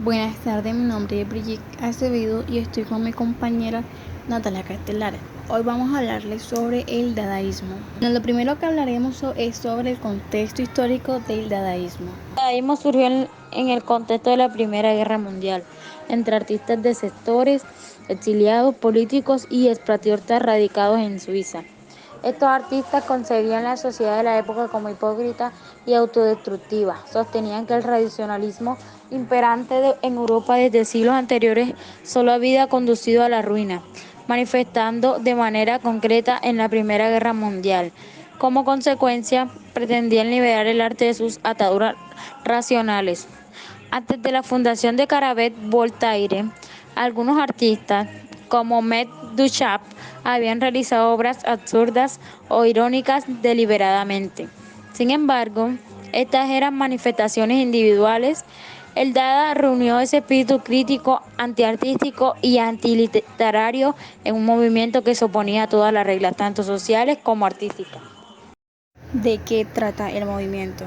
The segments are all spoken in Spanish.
Buenas tardes, mi nombre es Brigitte Acevedo y estoy con mi compañera Natalia Castelar. Hoy vamos a hablarles sobre el dadaísmo. Lo primero que hablaremos es sobre el contexto histórico del dadaísmo. El dadaísmo surgió en el contexto de la Primera Guerra Mundial, entre artistas de sectores, exiliados, políticos y expatriotas radicados en Suiza. Estos artistas concebían la sociedad de la época como hipócrita y autodestructiva. Sostenían que el tradicionalismo imperante en Europa desde siglos anteriores solo había conducido a la ruina, manifestando de manera concreta en la Primera Guerra Mundial. Como consecuencia, pretendían liberar el arte de sus ataduras racionales. Antes de la fundación de Cabaret Voltaire, algunos artistas, como Med Duchamp, habían realizado obras absurdas o irónicas deliberadamente. Sin embargo, estas eran manifestaciones individuales. El Dada reunió ese espíritu crítico, antiartístico y antiliterario en un movimiento que se oponía a todas las reglas, tanto sociales como artísticas. ¿De qué trata el movimiento?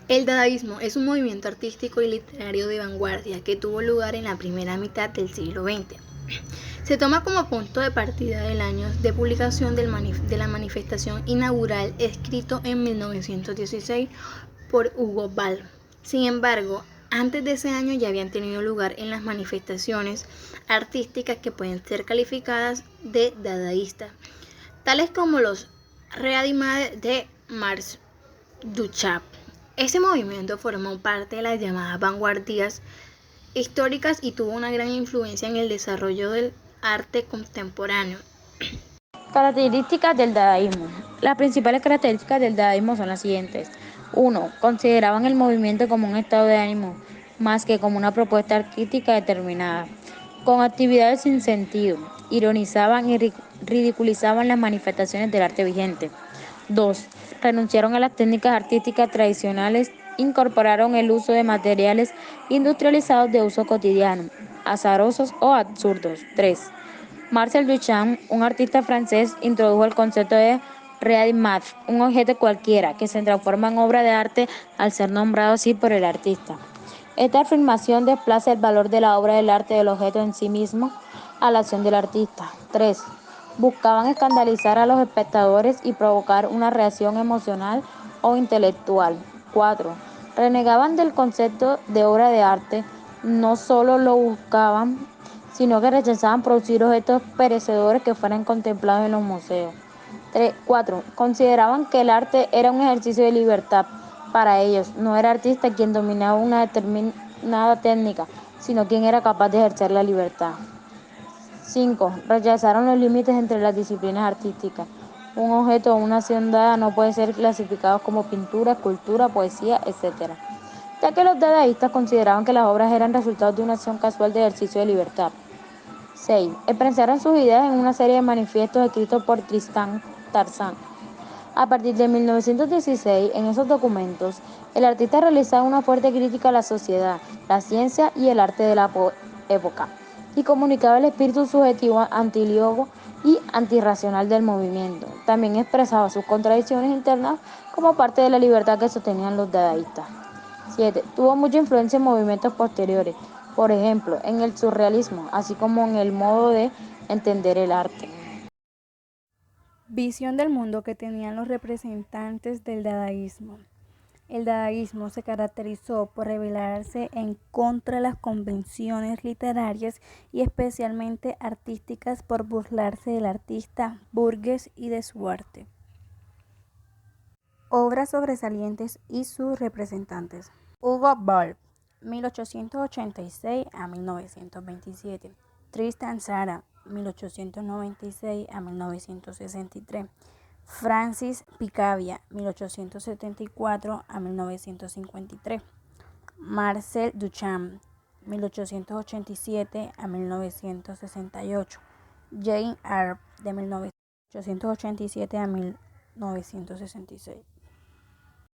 El dadaísmo es un movimiento artístico y literario de vanguardia que tuvo lugar en la primera mitad del siglo XX. Se toma como punto de partida el año de publicación de la manifestación inaugural escrito en 1916 por Hugo Ball. Sin embargo, antes de ese año ya habían tenido lugar en las manifestaciones artísticas que pueden ser calificadas de dadaístas, tales como los Readimade de Marx Duchamp. Ese movimiento formó parte de las llamadas vanguardias históricas y tuvo una gran influencia en el desarrollo del arte contemporáneo. Características del dadaísmo. Las principales características del dadaísmo son las siguientes. 1. Consideraban el movimiento como un estado de ánimo, más que como una propuesta artística determinada, con actividades sin sentido. Ironizaban y ridiculizaban las manifestaciones del arte vigente. 2. Renunciaron a las técnicas artísticas tradicionales, incorporaron el uso de materiales industrializados de uso cotidiano, azarosos o absurdos. 3. Marcel Duchamp, un artista francés, introdujo el concepto de ready-made, un objeto cualquiera que se transforma en obra de arte al ser nombrado así por el artista. Esta afirmación desplaza el valor de la obra del arte del objeto en sí mismo a la acción del artista. 3. Buscaban escandalizar a los espectadores y provocar una reacción emocional o intelectual. 4. Renegaban del concepto de obra de arte, no solo lo buscaban, sino que rechazaban producir objetos perecedores que fueran contemplados en los museos. 4. Consideraban que el arte era un ejercicio de libertad para ellos. No era artista quien dominaba una determinada técnica, sino quien era capaz de ejercer la libertad. 5. Rechazaron los límites entre las disciplinas artísticas. Un objeto o una acción dada no puede ser clasificado como pintura, escultura, poesía, etc., ya que los dadaístas consideraban que las obras eran resultados de una acción casual de ejercicio de libertad. 6. Expresaron sus ideas en una serie de manifiestos escritos por Tristan Tarzan. A partir de 1916, en esos documentos, el artista realizaba una fuerte crítica a la sociedad, la ciencia y el arte de la época, y comunicaba el espíritu subjetivo, antilógico y antirracional del movimiento. También expresaba sus contradicciones internas como parte de la libertad que sostenían los dadaístas. 7. Tuvo mucha influencia en movimientos posteriores, por ejemplo, en el surrealismo, así como en el modo de entender el arte. Visión del mundo que tenían los representantes del dadaísmo. El dadaísmo se caracterizó por rebelarse en contra de las convenciones literarias y especialmente artísticas, por burlarse del artista burgués y de su arte. Obras sobresalientes y sus representantes. Hugo Ball, 1886 a 1927. Tristan Tzara, 1896 a 1963. Francis Picabia, 1874 a 1953. Marcel Duchamp, 1887 a 1968. Jane Arp, de 1887 a 1966.